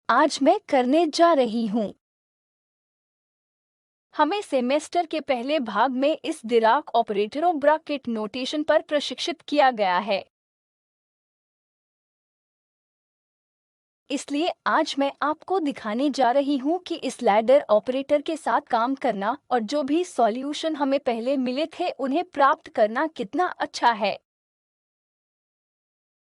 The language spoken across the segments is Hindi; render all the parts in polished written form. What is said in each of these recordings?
आज मैं करने जा रही हूँ। हमें सेमेस्टर के पहले भाग में इस डिराक ऑपरेटरों ब्रैकेट नोटेशन पर प्रशिक्षित किया गया है। इसलिए आज मैं आपको दिखाने जा रही हूँ कि इस लैडर ऑपरेटर के साथ काम करना और जो भी सॉल्यूशन हमें पहले मिले थे उन्हें प्राप्त करना कितना अच्छा है।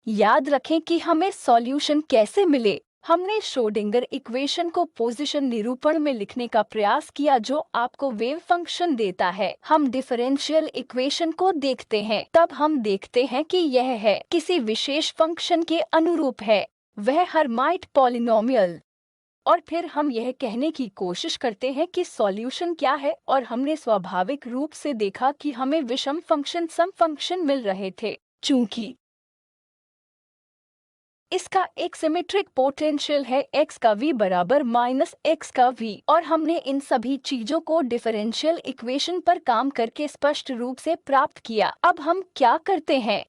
याद रखें कि हमें सॉल्यूशन कैसे मिले। हमने श्रोडिंगर इक्वेशन को पोजीशन निरूपण में लिखने का प्रयास किया जो आपको वेव फंक्शन देता है। हम डिफरेंशियल इक्वेशन को देखते हैं, तब हम देखते हैं कि यह है किसी विशेष फंक्शन के अनुरूप है, वह हर्माइट पॉलिनोमियल। और फिर हम यह कहने की कोशिश करते हैं कि सॉल्यूशन क्या है, और हमने स्वाभाविक रूप से देखा कि हमें विषम फंक्शन सम फंक्शन मिल रहे थे। चूंकि इसका एक सिमेट्रिक पोटेंशियल है x का v बराबर माइनस x का v, और हमने इन सभी चीजों को डिफरेंशियल इक्वेशन पर काम करके स्पष्ट रूप से प्राप्त किया। अब हम क्या करते हैं?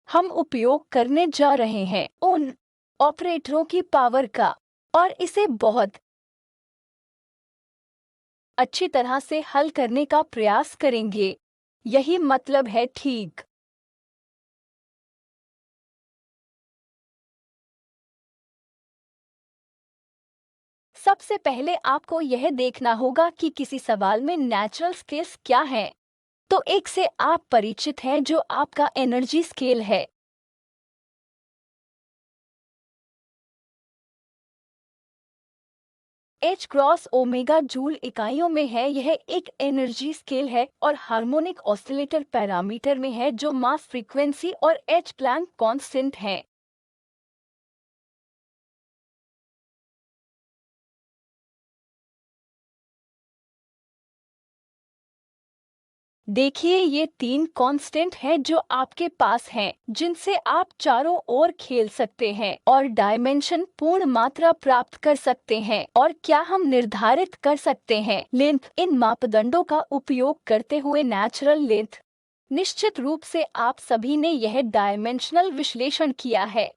हम उपयोग करने जा रहे हैं उन ऑपरेटरों की पावर का, और इसे बहुत अच्छी तरह से हल करने का प्रयास करेंगे। यही मतलब है, ठीक? सबसे पहले आपको यह देखना होगा कि किसी सवाल में नेचुरल स्केल्स क्या हैं। तो एक से आप परिचित हैं जो आपका एनर्जी स्केल है। H क्रॉस ओमेगा जूल इकाइयों में है। यह एक एनर्जी स्केल है और हार्मोनिक ऑसिलेटर पैरामीटर में है जो मास फ्रीक्वेंसी और H प्लैंक कांस्टेंट है। देखिए, ये तीन कांस्टेंट हैं जो आपके पास हैं, जिनसे आप चारों ओर खेल सकते हैं और डायमेंशन पूर्ण मात्रा प्राप्त कर सकते हैं। और क्या हम निर्धारित कर सकते हैं लेंथ इन मापदंडों का उपयोग करते हुए? Natural length. निश्चित रूप से आप सभी ने यह डायमेंशनल विश्लेषण किया है।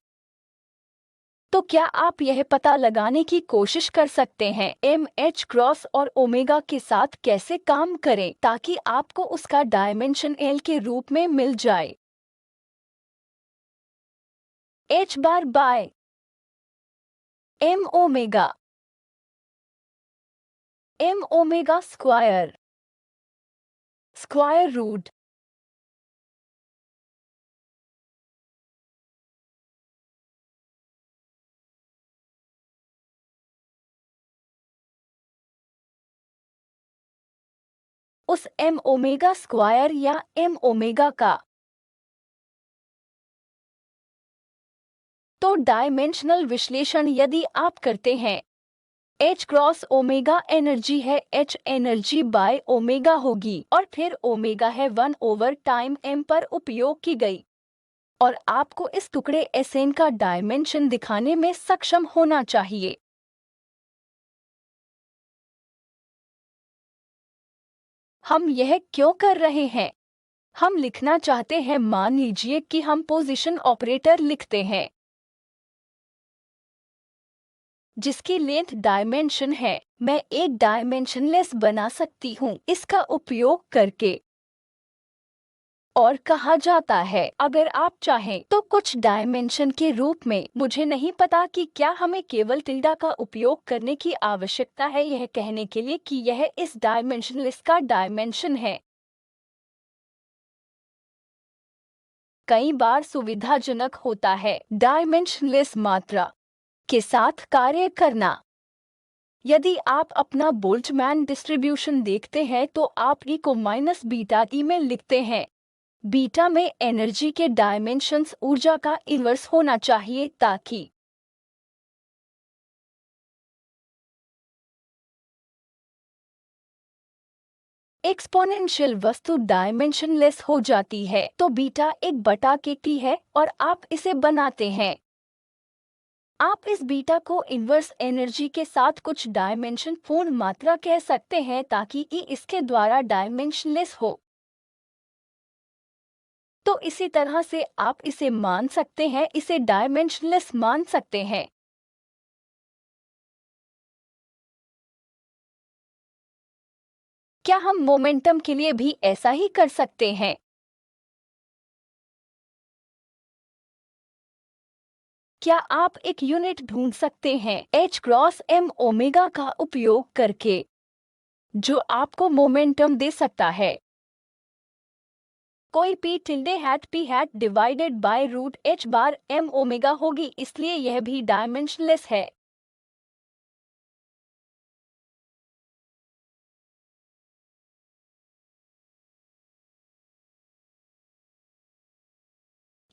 तो क्या आप यह पता लगाने की कोशिश कर सकते हैं एम एच क्रॉस और ओमेगा के साथ कैसे काम करें ताकि आपको उसका डायमेंशन एल के रूप में मिल जाए? H bar by M omega square square root उस एम ओमेगा स्क्वायर या एम ओमेगा का। तो डायमेंशनल विश्लेषण यदि आप करते हैं, H क्रॉस ओमेगा एनर्जी है, H एनर्जी बाय ओमेगा होगी, और फिर ओमेगा है 1/टाइम m पर उपयोग की गई। और आपको इस टुकड़े Sn का डायमेंशन दिखाने में सक्षम होना चाहिए। हम यह क्यों कर रहे हैं? हम लिखना चाहते हैं, मान लीजिए कि हम पोजीशन ऑपरेटर लिखते हैं जिसकी लेंथ डायमेंशन है। मैं एक डायमेंशनलेस बना सकती हूँ इसका उपयोग करके, और कहा जाता है अगर आप चाहें तो कुछ डायमेंशन के रूप में। मुझे नहीं पता कि क्या हमें केवल टिल्डा का उपयोग करने की आवश्यकता है यह कहने के लिए कि यह इस डायमेंशनलेस का डायमेंशन है। कई बार सुविधाजनक होता है डायमेंशनलेस मात्रा के साथ कार्य करना। यदि आप अपना बोल्ट्जमैन डिस्ट्रीब्यूशन देखते हैं तो आप ई को माइनस बीटा ई में लिखते हैं। बीटा में एनर्जी के डायमेंशंस ऊर्जा का इन्वर्स होना चाहिए ताकि एक्सपोनेंशियल वस्तु डायमेंशनलेस हो जाती है। तो बीटा 1/k है और आप इसे बनाते हैं। आप इस बीटा को इन्वर्स एनर्जी के साथ कुछ डायमेंशन पूर्ण मात्रा कह सकते हैं ताकि ई इसके द्वारा डायमेंशनलेस हो। तो इसी तरह से आप इसे मान सकते हैं, इसे डायमेंशनलेस मान सकते हैं। क्या हम मोमेंटम के लिए भी ऐसा ही कर सकते हैं? क्या आप एक यूनिट ढूंढ सकते हैं H क्रॉस M ओमेगा का उपयोग करके जो आपको मोमेंटम दे सकता है? कोई P tilde hat P hat divided by root H bar M omega होगी, इसलिए यह भी डायमेंशनलेस है।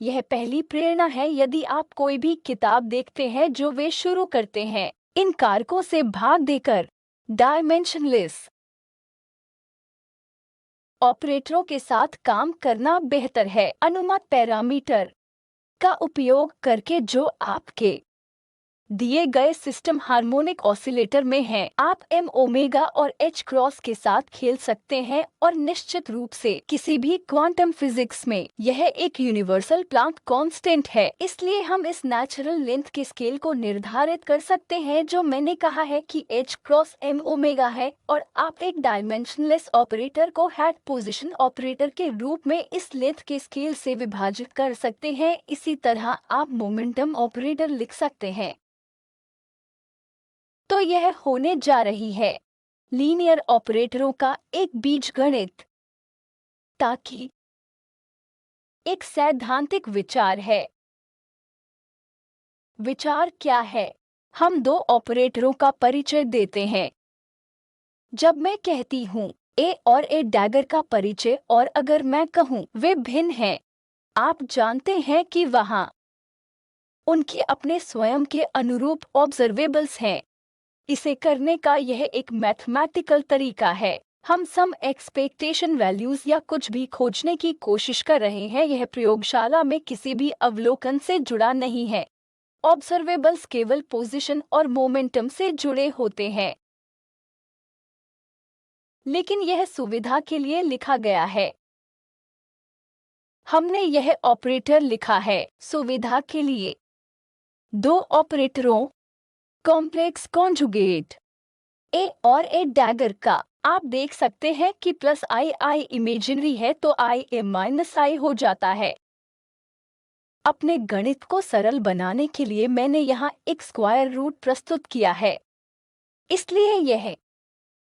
यह पहली प्रेरणा है यदि आप कोई भी किताब देखते हैं जो वे शुरू करते हैं इन कारकों से भाग देकर डायमेंशनलेस ऑपरेटरों के साथ काम करना बेहतर है। अनुमत पैरामीटर का उपयोग करके जो आपके दिए गए सिस्टम हार्मोनिक ऑसिलेटर में है, आप M ओमेगा और H क्रॉस के साथ खेल सकते हैं और निश्चित रूप से किसी भी क्वांटम फिजिक्स में यह एक यूनिवर्सल प्लांक कांस्टेंट है। इसलिए हम इस नेचुरल लेंथ के स्केल को निर्धारित कर सकते हैं जो मैंने कहा है कि H क्रॉस M ओमेगा है, और आप एक डायमेंशनलेस ऑपरेटर को हैट पोजीशन ऑपरेटर के रूप में इस लेंथ के स्केल से विभाजित कर सकते हैं। इसी तरह आप मोमेंटम ऑपरेटर लिख सकते हैं। तो यह होने जा रही है लीनियर ऑपरेटरों का एक बीजगणित, ताकि एक सैद्धांतिक विचार है। विचार क्या है? हम दो ऑपरेटरों का परिचय देते हैं। जब मैं कहती हूँ ए और ए डैगर का परिचय, और अगर मैं कहूँ वे भिन्न हैं, आप जानते हैं कि वहाँ उनके अपने स्वयं के अनुरूप ऑब्जर्वेबल्स हैं। इसे करने का यह एक मैथमेटिकल तरीका है। हम सम एक्सपेक्टेशन वैल्यूज या कुछ भी खोजने की कोशिश कर रहे हैं। यह प्रयोगशाला में किसी भी अवलोकन से जुड़ा नहीं है। ऑब्जर्वेबल्स केवल पोजीशन और मोमेंटम से जुड़े होते हैं, लेकिन यह सुविधा के लिए लिखा गया है। हमने यह ऑपरेटर लिखा है सुविधा के लिए। दो ऑपरेटरों कॉम्प्लेक्स कॉन्जुगेट ए और ए डैगर का, आप देख सकते हैं कि प्लस आई इमेजिनरी है तो आई ए माइनस आई हो जाता है। अपने गणित को सरल बनाने के लिए मैंने यहाँ एक स्क्वायर रूट प्रस्तुत किया है, इसलिए यह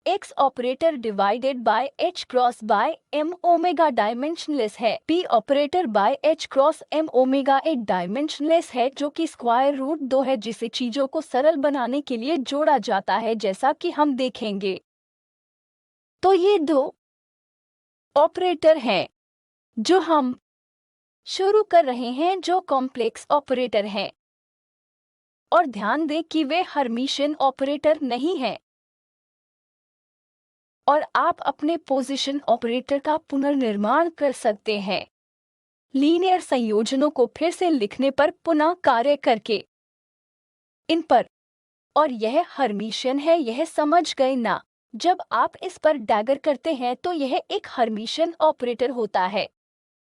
x operator divided by h cross by m omega dimensionless है। p operator by h cross m omega एक डायमेंशनलेस है जो कि स्क्वायर रूट 2 है, जिसे चीजों को सरल बनाने के लिए जोड़ा जाता है, जैसा कि हम देखेंगे। तो ये दो ऑपरेटर हैं जो हम शुरू कर रहे हैं, जो कॉम्प्लेक्स ऑपरेटर हैं, और ध्यान दें कि वे हर्मिशियन ऑपरेटर नहीं हैं। और आप अपने पोजीशन ऑपरेटर का पुनर्निर्माण कर सकते हैं लीनियर संयोजनों को फिर से लिखने पर पुनः कार्य करके इन पर। और यह हर्मिशियन है, यह समझ गए ना? जब आप इस पर डैगर करते हैं तो यह एक हर्मिशियन ऑपरेटर होता है।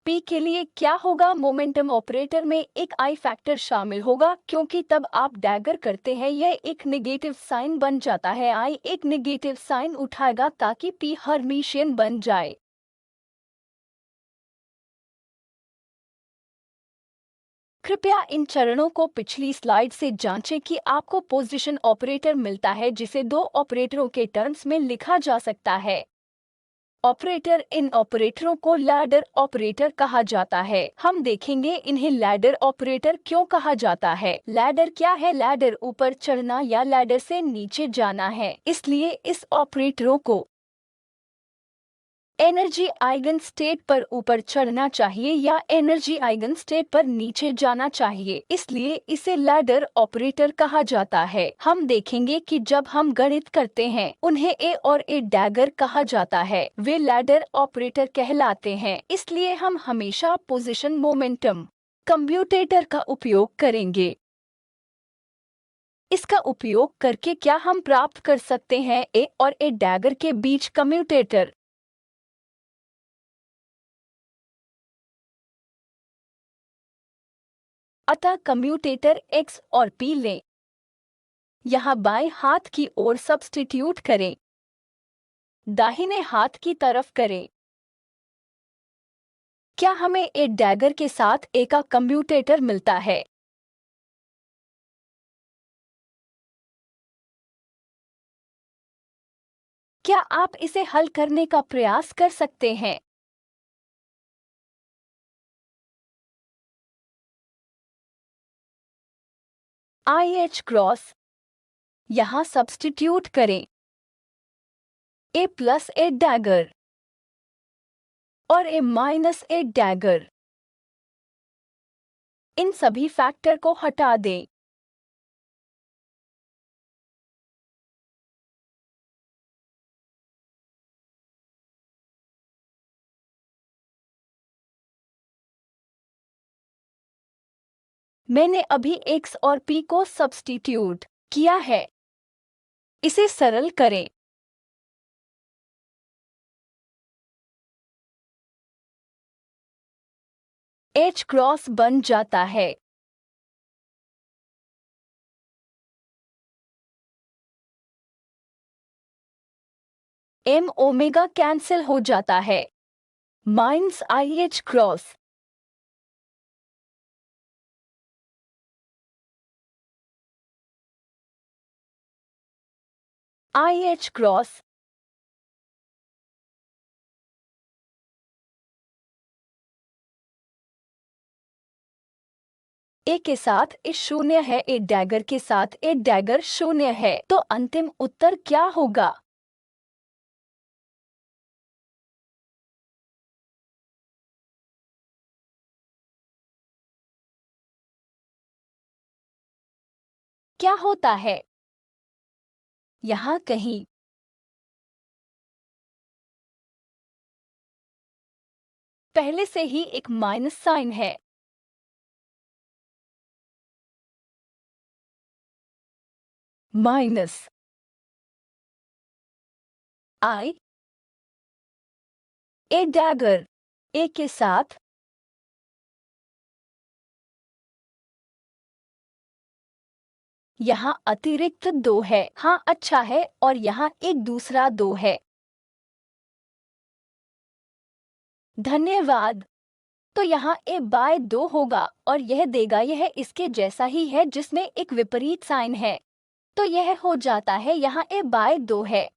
P के लिए क्या होगा? मोमेंटम ऑपरेटर में एक आई फैक्टर शामिल होगा, क्योंकि तब आप डैगर करते हैं यह एक नेगेटिव साइन बन जाता है। आई एक नेगेटिव साइन उठाएगा ताकि P हर्मिशियन बन जाए। कृपया इन चरणों को पिछली स्लाइड से जांचें कि आपको पोजीशन ऑपरेटर मिलता है जिसे दो ऑपरेटरों के टर्म्स में लिखा जा सकता है। ऑपरेटर, इन ऑपरेटरों को लैडर ऑपरेटर कहा जाता है। हम देखेंगे इन्हें लैडर ऑपरेटर क्यों कहा जाता है। लैडर क्या है? लैडर ऊपर चढ़ना या लैडर से नीचे जाना है। इसलिए इस ऑपरेटरों को एनर्जी आइगन स्टेट पर ऊपर चढ़ना चाहिए या एनर्जी आइगन स्टेट पर नीचे जाना चाहिए, इसलिए इसे लैडर ऑपरेटर कहा जाता है। हम देखेंगे कि जब हम गणित करते हैं उन्हें ए और ए डैगर कहा जाता है। वे लैडर ऑपरेटर कहलाते हैं, इसलिए हम हमेशा पोजीशन मोमेंटम कम्यूटेटर का उपयोग करेंगे। इसका उपयोग करके क्या हम प्राप्त कर सकते हैं ए और ए डैगर के बीच कम्यूटेटर? अतः कम्यूटेटर x और p लें। यहाँ बाएं हाथ की ओर सब्स्टिट्यूट करें। दाहिने हाथ की तरफ करें। क्या हमें ए डैगर के साथ ए का कम्यूटेटर मिलता है? क्या आप इसे हल करने का प्रयास कर सकते हैं? IH क्रॉस यहाँ सब्स्टिट्यूट करें। ए प्लस ए डैगर और ए माइनस ए डैगर, इन सभी फैक्टर को हटा दें। मैंने अभी x और p को सब्स्टिट्यूट किया है। इसे सरल करें। H क्रॉस बन जाता है। M ओमेगा कैंसिल हो जाता है। Minus IH cross. IH cross ए के साथ ए शून्य है, ए डैगर के साथ ए डैगर शून्य है, तो अंतिम उत्तर क्या होगा? क्या होता है? यहाँ कहीं पहले से ही एक माइनस साइन है। माइनस I ए डैगर ए के साथ यहाँ अतिरिक्त 2 है। हाँ, अच्छा है, और यहाँ एक दूसरा 2 है। धन्यवाद। तो यहाँ a बाय 2 होगा और यह देगा, यह इसके जैसा ही है जिसमें एक विपरीत साइन है, तो यह हो जाता है यहाँ a बाय 2 है।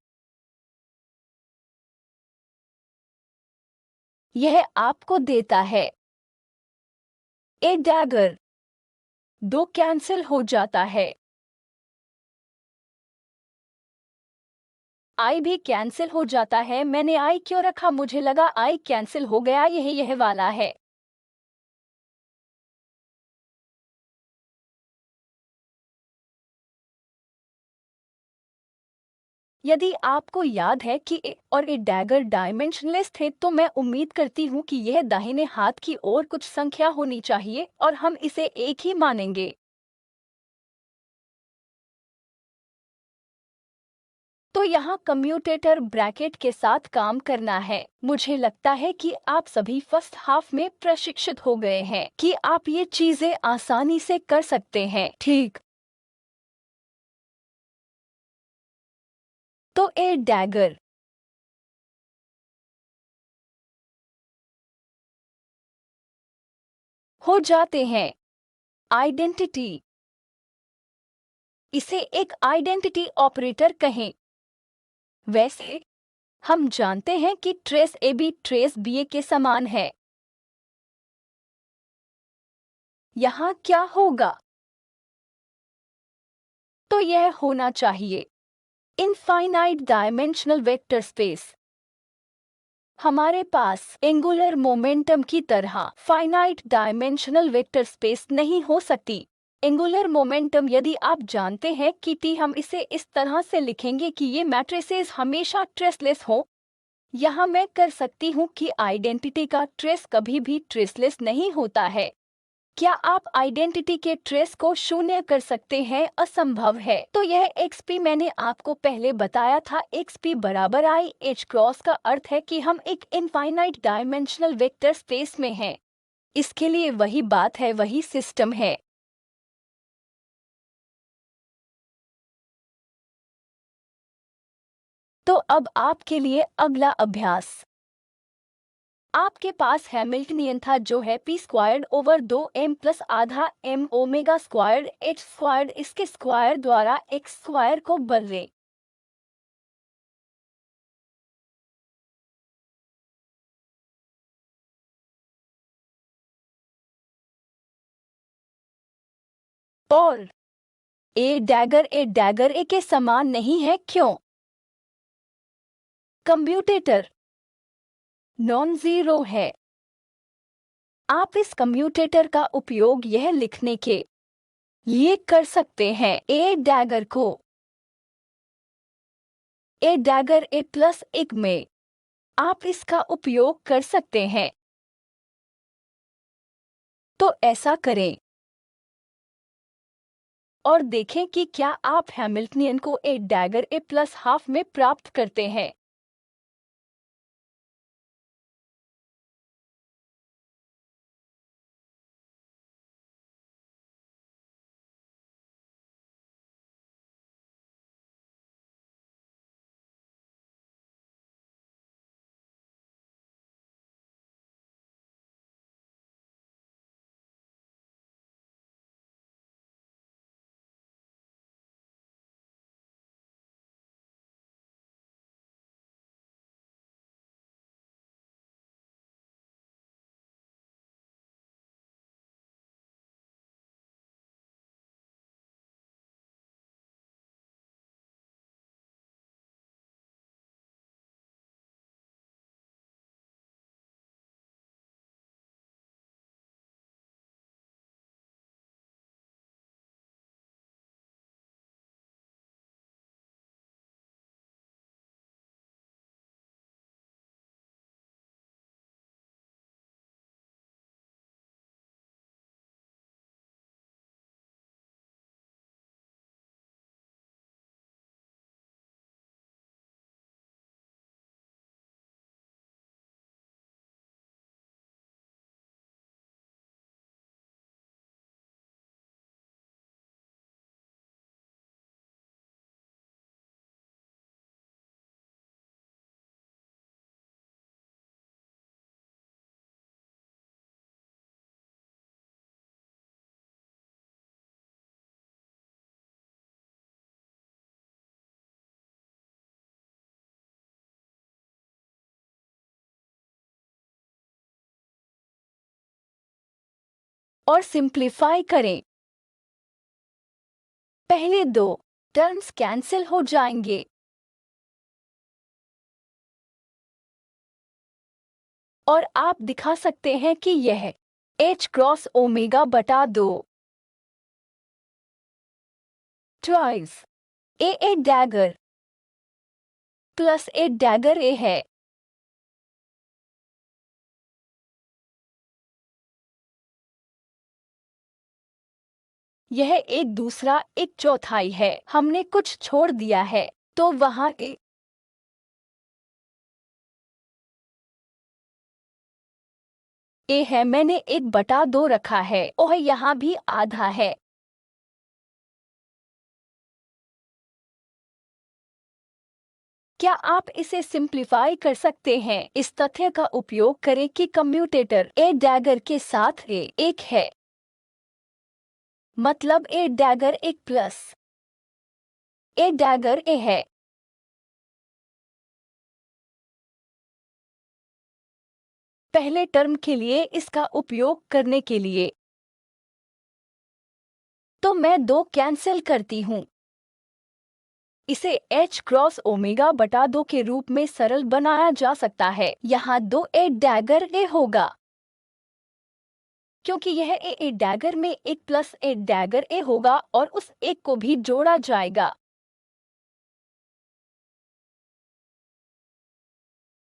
यह आपको देता है ए डैगर। 2 कैंसिल हो जाता है। I भी कैंसिल हो जाता है। मैंने I क्यों रखा? मुझे लगा I कैंसिल हो गया, यह वाला है। यदि आपको याद है कि ए और ए डैगर डायमेंशनलेस थे, तो मैं उम्मीद करती हूँ कि यह दाहिने हाथ की ओर कुछ संख्या होनी चाहिए और हम इसे एक ही मानेंगे। तो यहाँ कम्यूटेटर ब्रैकेट के साथ काम करना है। मुझे लगता है कि आप सभी फर्स्ट हाफ में प्रशिक्षित हो गए हैं कि आप ये चीजें आसानी से कर सकते हैं, ठीक? तो ए डैगर हो जाते हैं आइडेंटिटी। इसे एक आइडेंटिटी ऑपरेटर कहें। वैसे हम जानते हैं कि trace A B trace B A के समान है। यहाँ क्या होगा? तो यह होना चाहिए इनफाइनाइट डायमेंशनल वेक्टर स्पेस। हमारे पास एंगुलर मोमेंटम की तरह फाइनाइट डायमेंशनल वेक्टर स्पेस नहीं हो सकती। एंगुलर मोमेंटम, यदि आप जानते हैं कि टी, हम इसे इस तरह से लिखेंगे कि ये मैट्रिसेस हमेशा ट्रेसलेस हो। यहाँ मैं कर सकती हूँ कि आइडेंटिटी का ट्रेस कभी भी ट्रेसलेस नहीं होता है। क्या आप आइडेंटिटी के ट्रेस को शून्य कर सकते हैं? असंभव है। तो यह XP मैंने आपको पहले बताया था, XP बराबर IH क्रॉस का अर्थ है कि हम एक इनफाइनाइट डायमेंशनल वेक्टर स्पेस में हैं। इसके लिए वही बात है, वही सिस्टम है। तो अब आपके लिए अगला अभ्यास। आपके पास हैमिल्टनियन था जो है P squared over 2m plus आधा m omega squared h squared इसके स्क्वायर द्वारा x स्क्वायर को बदलें। और ए डैगर ए के समान नहीं है, क्यों? कम्यूटेटर नॉन जीरो है। आप इस कम्यूटेटर का उपयोग यह लिखने के लिए कर सकते हैं ए डैगर ए प्लस 1 में आप इसका उपयोग कर सकते हैं। तो ऐसा करें और देखें कि क्या आप हैमिल्टनियन को ए डैगर ए प्लस हाफ में प्राप्त करते हैं। और सिंप्लीफाई करें। पहले दो टर्म्स कैंसिल हो जाएंगे और आप दिखा सकते हैं कि यह h क्रॉस ओमेगा बटा 2 ट्वाइस ए डैगर प्लस ए डैगर ए है। यह एक दूसरा एक चौथाई है, हमने कुछ छोड़ दिया है तो वहाँ ए है, मैंने 1/2 रखा है और यहाँ भी आधा है। क्या आप इसे सिंप्लीफाई कर सकते हैं? इस तथ्य का उपयोग करें कि कम्यूटेटर ए डैगर के साथ ए एक है, मतलब ए डैगर एक प्लस ए डैगर ए है। पहले टर्म के लिए इसका उपयोग करने के लिए तो मैं 2 कैंसिल करती हूँ। इसे h क्रॉस ओमेगा बटा 2 के रूप में सरल बनाया जा सकता है। यहाँ 2 ए डैगर ए होगा क्योंकि यह ए डैगर में एक प्लस ए डैगर ए होगा और उस एक को भी जोड़ा जाएगा।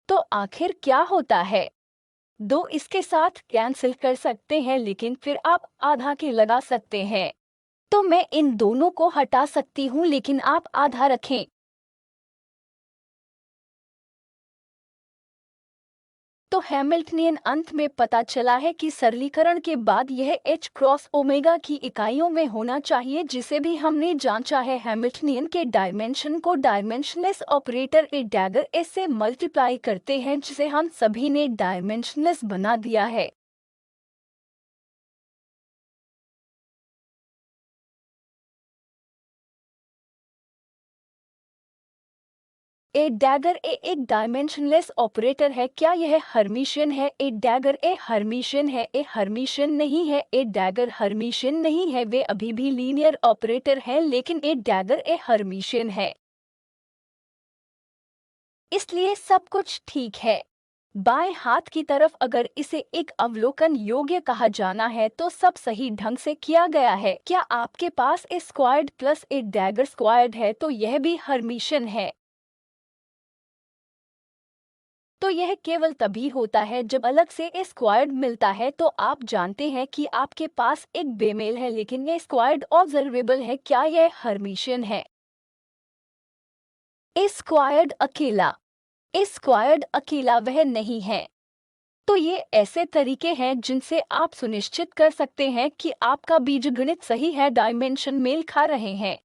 तो आखिर क्या होता है? 2 इसके साथ कैंसिल कर सकते हैं, लेकिन फिर आप आधा के लगा सकते हैं। तो मैं इन दोनों को हटा सकती हूँ, लेकिन आप आधा रखें। तो हैमिल्टनियन अंत में पता चला है कि सरलीकरण के बाद यह h क्रॉस ओमेगा की इकाइयों में होना चाहिए, जिसे भी हमने जांचा है। हैमिल्टनियन के डायमेंशन को डायमेंशनलेस ऑपरेटर ए डैगर एस से मल्टीप्लाई करते हैं, जिसे हम सभी ने डायमेंशनलेस बना दिया है। ए डैगर ए एक डायमेंशनलेस ऑपरेटर है। क्या यह हर्मिशियन है? ए डैगर ए हर्मिशियन है? ए हर्मिशियन नहीं है। ए डैगर हर्मिशियन नहीं है। वे अभी भी लीनियर ऑपरेटर हैं, लेकिन ए डैगर ए हर्मिशियन है। इसलिए सब कुछ ठीक है। बाएं हाथ की तरफ अगर इसे एक अवलोकन योग्य कहा जाना है तो सब सही ढंग से किया गया है। क्या आपके पास ए स्क्वायर्ड प्लस ए डैगर स्क्वायर्ड है तो यह भी हर्मिशियन है। तो यह केवल तभी होता है जब अलग से ए स्क्वायर्ड मिलता है। तो आप जानते हैं कि आपके पास एक बेमेल है, लेकिन ये स्क्वायर्ड ऑब्जर्वेबल है। क्या यह हर्मिशियन है? ए स्क्वायर्ड अकेला, ए स्क्वायर्ड अकेला वह नहीं है। तो ये ऐसे तरीके हैं जिनसे आप सुनिश्चित कर सकते हैं कि आपका बीजगणित सही है, डायमेंशन मेल खा रहे हैं।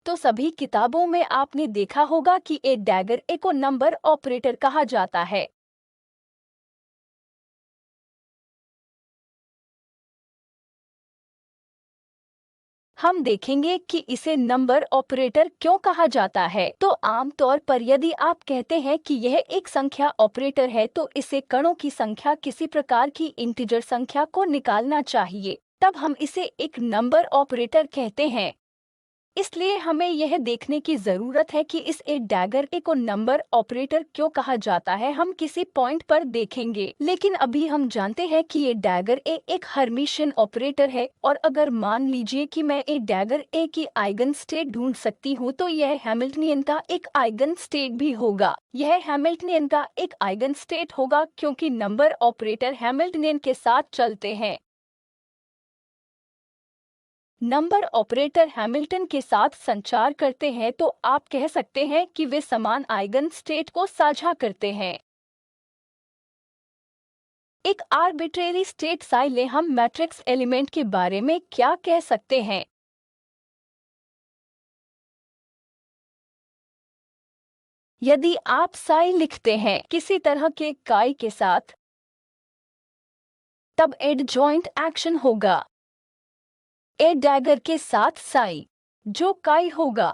तो सभी किताबों में आपने देखा होगा कि ए डैगर ए को नंबर ऑपरेटर कहा जाता है। हम देखेंगे कि इसे नंबर ऑपरेटर क्यों कहा जाता है। तो आमतौर पर यदि आप कहते हैं कि यह एक संख्या ऑपरेटर है तो इसे कणों की संख्या, किसी प्रकार की इंटीजर संख्या को निकालना चाहिए, तब हम इसे एक नंबर ऑपरेटर कहते हैं। इसलिए हमें यह देखने की जरूरत है कि इस ए डैगर ए को नंबर ऑपरेटर क्यों कहा जाता है। हम किसी पॉइंट पर देखेंगे, लेकिन अभी हम जानते हैं कि ए डैगर ए एक हर्मिशियन ऑपरेटर है। और अगर मान लीजिए कि मैं ए डैगर ए की आइगन स्टेट ढूंढ सकती हूँ तो यह हैमिल्टनियन का एक आइगन स्टेट भी होगा। यह हैमिल्टनियन का एक आइगन स्टेट होगा क्योंकि नंबर ऑपरेटर हैमिल्टनियन के साथ चलते हैं। नंबर ऑपरेटर हैमिल्टन के साथ संचार करते हैं तो आप कह सकते हैं कि वे समान आइगन स्टेट को साझा करते हैं। एक आर्बिट्रेरी स्टेट साई ले हम मैट्रिक्स एलिमेंट के बारे में क्या कह सकते हैं? यदि आप साई लिखते हैं किसी तरह के काई के साथ, तब एडजॉइंट एक्शन होगा। ए डैगर के साथ साई जो काई होगा।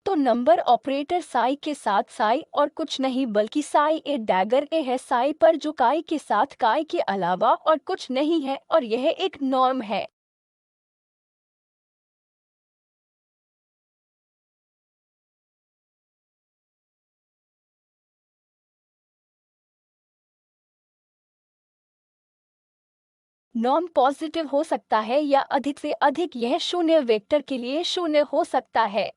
तो नंबर ऑपरेटर साई के साथ साई और कुछ नहीं बल्कि साई ए डैगर ए है। साई पर जो काई के साथ काई के अलावा और कुछ नहीं है, और यह एक नॉर्म है। नॉर्म पॉजिटिव हो सकता है या अधिक से अधिक यह शून्य वेक्टर के लिए शून्य हो सकता है।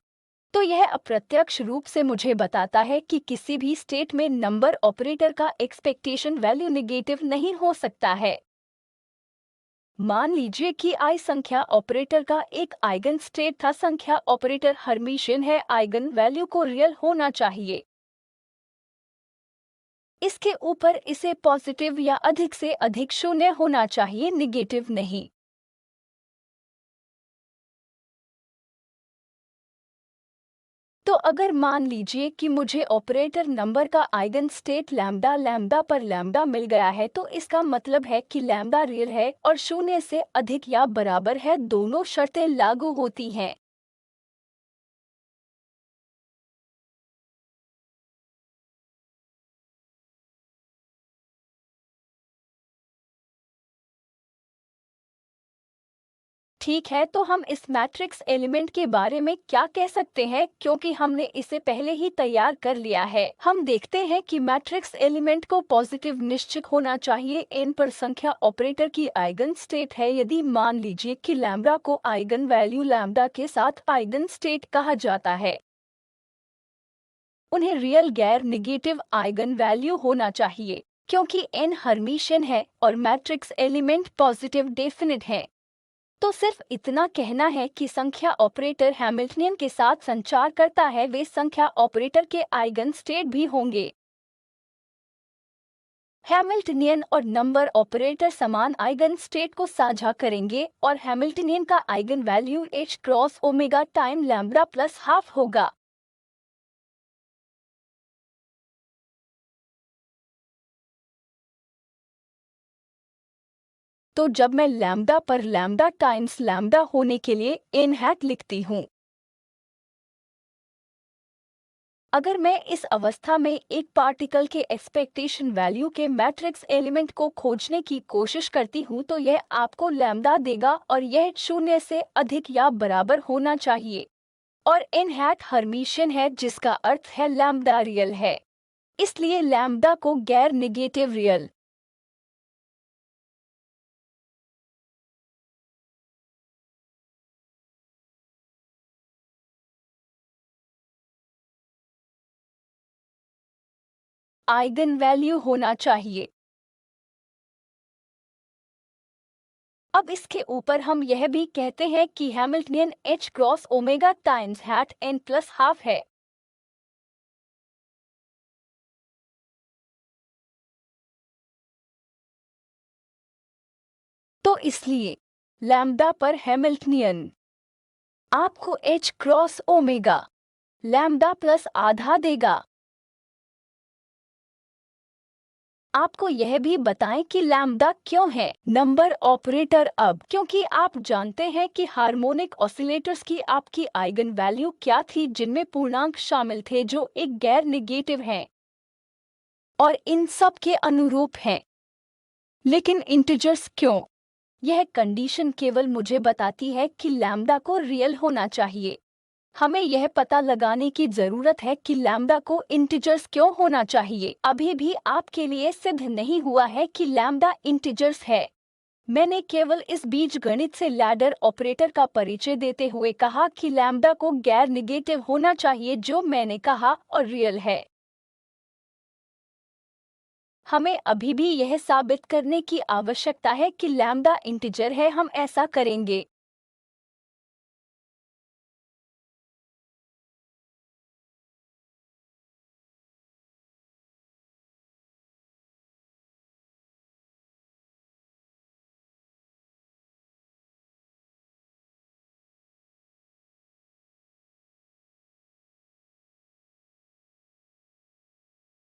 तो यह अप्रत्यक्ष रूप से मुझे बताता है कि किसी भी स्टेट में नंबर ऑपरेटर का एक्सपेक्टेशन वैल्यू नेगेटिव नहीं हो सकता है। मान लीजिए कि आई संख्या ऑपरेटर का एक आइगन स्टेट था। संख्या ऑपरेटर हर्मिशियन है, आइगन वैल्यू को रियल होना चाहिए। इसके ऊपर इसे पॉजिटिव या अधिक से अधिक शून्य होना चाहिए, निगेटिव नहीं। तो अगर मान लीजिए कि मुझे ऑपरेटर नंबर का आइगन स्टेट लैम्डा लैम्डा पर लैम्डा मिल गया है, तो इसका मतलब है कि लैम्डा रियल है और शून्य से अधिक या बराबर है, दोनों शर्तें लागू होती हैं। ठीक है, तो हम इस मैट्रिक्स एलिमेंट के बारे में क्या कह सकते हैं? क्योंकि हमने इसे पहले ही तैयार कर लिया है, हम देखते हैं कि मैट्रिक्स एलिमेंट को पॉजिटिव निश्चित होना चाहिए। n पर संख्या ऑपरेटर की आइगन स्टेट है। यदि मान लीजिए कि लैम्डा को आइगन वैल्यू लैम्डा के साथ आइगन स्टेट कहा जाता है, उन्हें रियल गैर निगेटिव आइगन वैल्यू होना चाहिए क्योंकि n हर्मिशियन है और मैट्रिक्स एलिमेंट पॉजिटिव डेफिनिट है। तो सिर्फ इतना कहना है कि संख्या ऑपरेटर हैमिल्टनियन के साथ संचार करता है, वे संख्या ऑपरेटर के आइगन स्टेट भी होंगे। हैमिल्टनियन और नंबर ऑपरेटर समान आइगन स्टेट को साझा करेंगे और हैमिल्टनियन का eigen value h cross omega time lambda plus half होगा। तो जब मैं लैम्ब्डा पर लैम्ब्डा टाइम्स लैम्ब्डा होने के लिए n हैट लिखती हूँ, अगर मैं इस अवस्था में एक पार्टिकल के एक्सपेक्टेशन वैल्यू के मैट्रिक्स एलिमेंट को खोजने की कोशिश करती हूँ तो यह आपको लैम्ब्डा देगा और यह 0 से अधिक या बराबर होना चाहिए। और n हैट हर्मिशियन है जिसका अर्थ है लैम्ब्डा रियल है, इसलिए लैम्ब्डा को गैर नेगेटिव रियल आइगन वैल्यू होना चाहिए। अब इसके ऊपर हम यह भी कहते हैं कि Hamiltonian h cross omega times hat n plus half है। तो इसलिए लैम्ब्डा पर हैमिल्टनियन आपको h cross omega lambda plus आधा देगा। आपको यह भी बताएं कि लैम्ब्डा क्यों है नंबर ऑपरेटर। अब क्योंकि आप जानते हैं कि हार्मोनिक ऑसिलेटर्स की आपकी आइगन वैल्यू क्या थी जिनमें पूर्णांक शामिल थे जो एक गैर नेगेटिव हैं और इन सब के अनुरूप हैं। लेकिन इंटिजर्स क्यों? यह कंडीशन केवल मुझे बताती है कि लैम्ब्डा को रियल होना चाहिए। हमें यह पता लगाने की जरूरत है कि लैम्ब्डा को इंटिजर्स क्यों होना चाहिए। अभी भी आपके लिए सिद्ध नहीं हुआ है कि लैम्ब्डा इंटिजर्स है। मैंने केवल इस बीजगणित से लैडर ऑपरेटर का परिचय देते हुए कहा कि लैम्ब्डा को गैर नेगेटिव होना चाहिए जो मैंने कहा और रियल है। हमें अभी भी यह साबित करने की आवश्यकता है कि लैम्ब्डा इंटिजर है। हम ऐसा करेंगे।